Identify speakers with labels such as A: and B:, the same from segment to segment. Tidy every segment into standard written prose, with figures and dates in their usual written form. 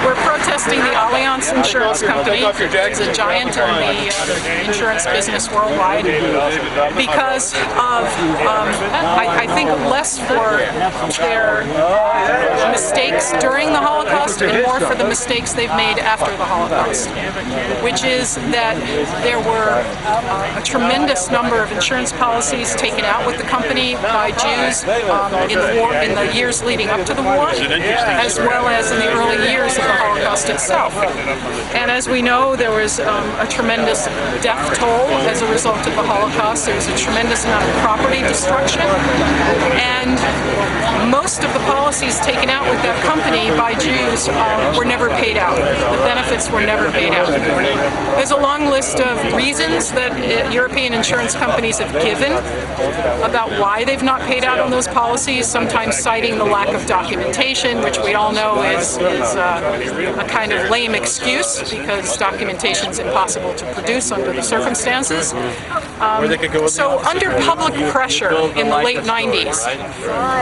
A: We're protesting the Allianz Insurance Company. It's a giant in the insurance business worldwide because of, I think, less for their mistakes during the Holocaust and more for the mistakes they've made after the Holocaust, which is that there were a tremendous number of insurance policies taken out with the company by Jews in the years leading up to the war, as well as in the early years of the Holocaust itself. And as we know, there was a tremendous death toll as a result of the Holocaust. There was a tremendous amount of property destruction, and most of the policies taken out with that company by Jews were never paid out. The benefits were never paid out. There's a long list of reasons that European insurance companies have given about why they've not paid out on those policies, sometimes citing the lack of documentation, which we all know is a kind of lame excuse because documentation is impossible to produce under the circumstances. So under public pressure in the late 90s,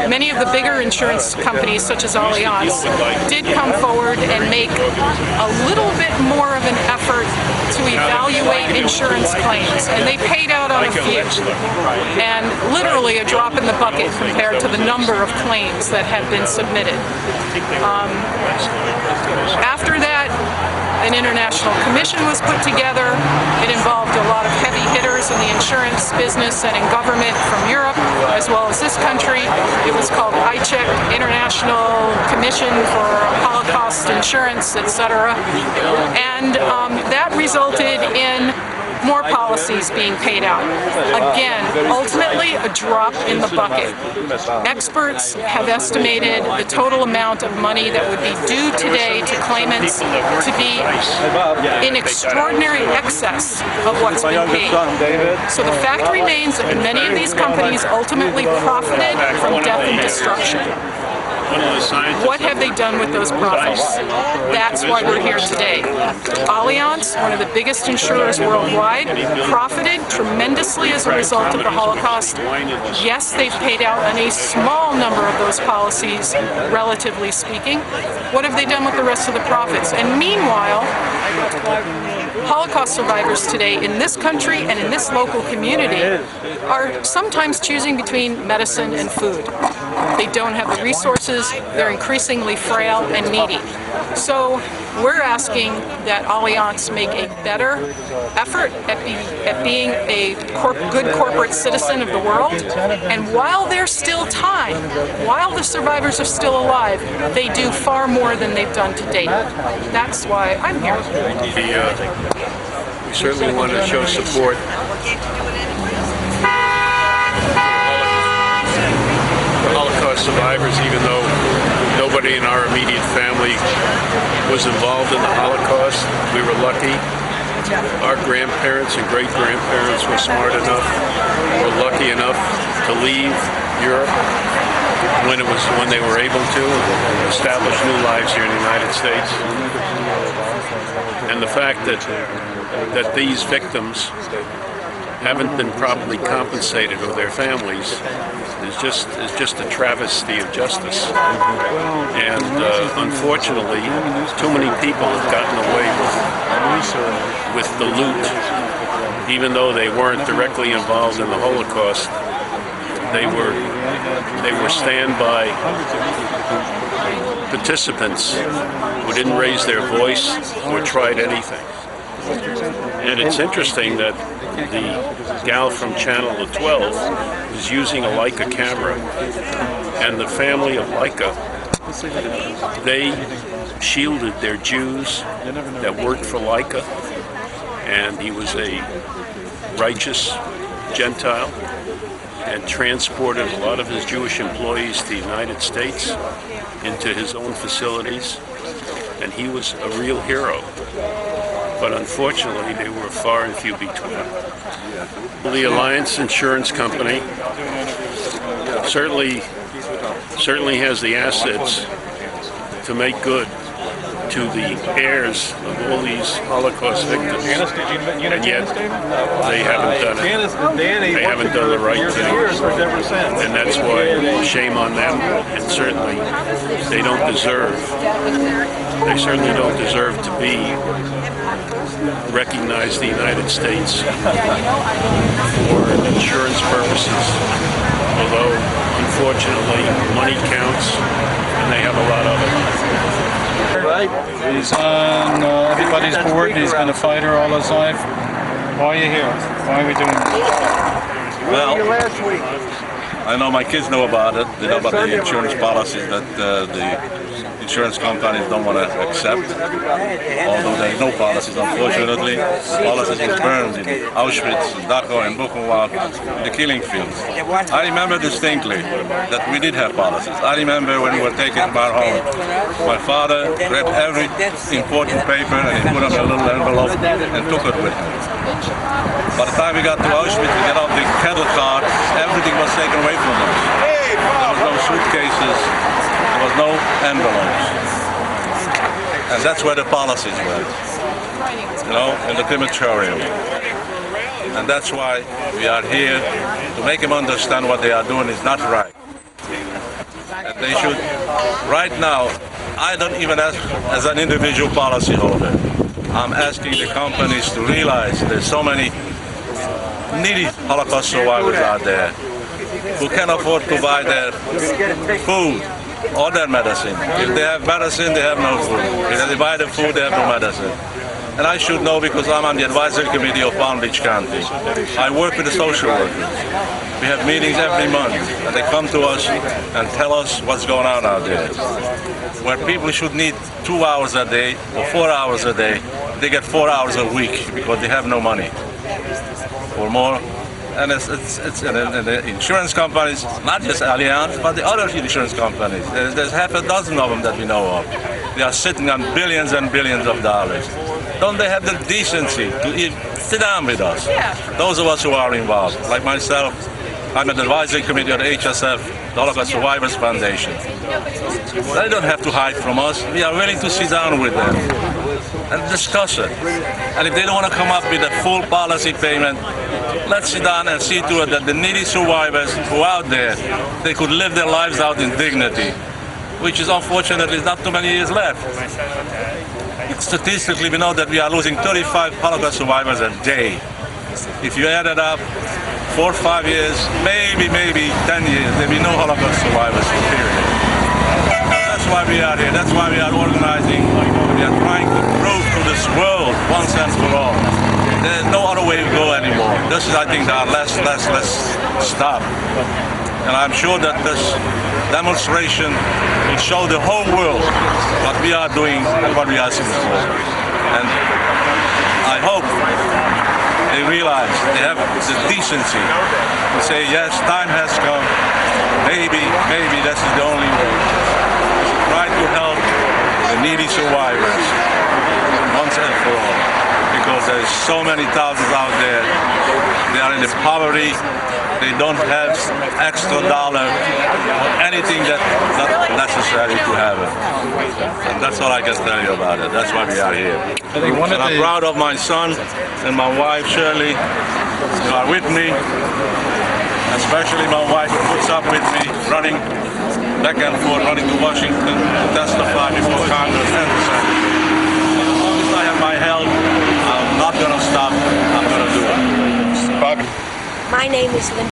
A: many of the bigger insurance companies such as Allianz did come forward and make a little bit more of an effort to evaluate insurance claims, and they paid out on a few, and literally a drop in the bucket compared to the number of claims that had been submitted. After that, an international commission was put together. It involved a lot of heavy hitters in the insurance business and in government from Europe, as well as this country. It was called ICHEC, International Commission for Holocaust Insurance, etc. And that resulted in more policies being paid out. Again, ultimately a drop in the bucket. Experts have estimated the total amount of money that would be due today to claimants to be in extraordinary excess of what's been paid. So the fact remains that many of these companies ultimately profited from death and destruction. What have they done with those profits? That's why we're here today. Allianz, one of the biggest insurers worldwide, profited tremendously as a result of the Holocaust. Yes, they've paid out on a small number of those policies, relatively speaking. What have they done with the rest of the profits? And meanwhile, Holocaust survivors today in this country and in this local community are sometimes choosing between medicine and food. They don't have the resources, they're increasingly frail and needy. So we're asking that Allianz make a better effort at being a good corporate citizen of the world, and while there's still time, while the survivors are still alive, they do far more than they've done to date. That's why I'm here.
B: We certainly want to show support Holocaust survivors, even though nobody in our immediate family was involved in the Holocaust. We were lucky. Our grandparents and great-grandparents were smart enough, were lucky enough to leave Europe when they were able to establish new lives here in the United States. And the fact that these victims haven't been properly compensated, or their families, is just a travesty of justice. And unfortunately, too many people have gotten away with the loot, even though they weren't directly involved in the Holocaust. They were standby participants who didn't raise their voice or tried anything. And it's interesting that the gal from Channel 12 is using a Leica camera, and the family of Leica, they shielded their Jews that worked for Leica, and he was a righteous Gentile and transported a lot of his Jewish employees to the United States into his own facilities, and he was a real hero. But unfortunately, they were far and few between. The Allianz Insurance Company certainly has the assets to make good to the heirs of all these Holocaust victims, and yet they haven't done it. They haven't done the right thing, and that's why shame on them. And certainly, they don't deserve. They certainly don't deserve to be recognized in the United States for insurance purposes. Although, unfortunately, money counts, and they have a lot of it.
C: Right. He's on everybody's board. He's been a fighter all his life. Why are you here? Why are we doing this?
D: Well, I know my kids know about it. They know about the insurance policies that the insurance companies don't want to accept. Although there are no policies, unfortunately. Policies were burned in Auschwitz, Dachau, and Buchenwald, the killing fields. I remember distinctly that we did have policies. I remember when we were taking our home. My father grabbed every important paper and he put it in a little envelope and took it with him. By the time we got to Auschwitz, we got off the cattle car, everything was taken away from us. There was no suitcases, there was no envelopes. And that's where the policies were, you know, in the crematorium. And that's why we are here, to make them understand what they are doing is not right. And they should, right now, I don't even ask as an individual policyholder, I'm asking the companies to realize there's so many needy Holocaust survivors out there who can afford to buy their food or their medicine. If they have medicine, they have no food. If they buy the food, they have no medicine. And I should know because I'm on the advisory committee of Palm Beach County. I work with the social workers. We have meetings every month and they come to us and tell us what's going on out there. Where people should need 2 hours a day or 4 hours a day, they get 4 hours a week because they have no money or more. And and the insurance companies, not just Allianz, but the other insurance companies. There's half a dozen of them that we know of. They are sitting on billions and billions of dollars. Don't they have the decency to sit down with us? Those of us who are involved, like myself, I'm an advisory committee of the HSF, the Holocaust Survivors Foundation. They don't have to hide from us. We are willing to sit down with them and discuss it. And if they don't want to come up with a full policy payment, let's sit down and see to it that the needy survivors who are out there, they could live their lives out in dignity, which is unfortunately not too many years left. Statistically, we know that we are losing 35 Holocaust survivors a day. If you add it up, 4 or 5 years, maybe 10 years, there will be no Holocaust survivors, period. That's why we are here. That's why we are organizing. We are trying to prove to this world once and for all. There's no other way to go anymore. This is, I think, our last stop. And I'm sure that this demonstration will show the whole world what we are doing and what we are asking for. And I hope they realize they have the decency to say, yes, time has come. Maybe this is the only way. We should try to help the needy survivors once and for all. Because there's so many thousands out there. They are in the poverty. They don't have extra dollar or anything that's not necessary to have it. And that's all I can tell you about it. That's why we are here. And I'm proud of my son and my wife Shirley, who are with me. Especially my wife who puts up with me, running back and forth, running to Washington to testify before Congress and the Senate. As long as I have my health, I'm not going to stop. I'm going to do it.
E: My name is Linda.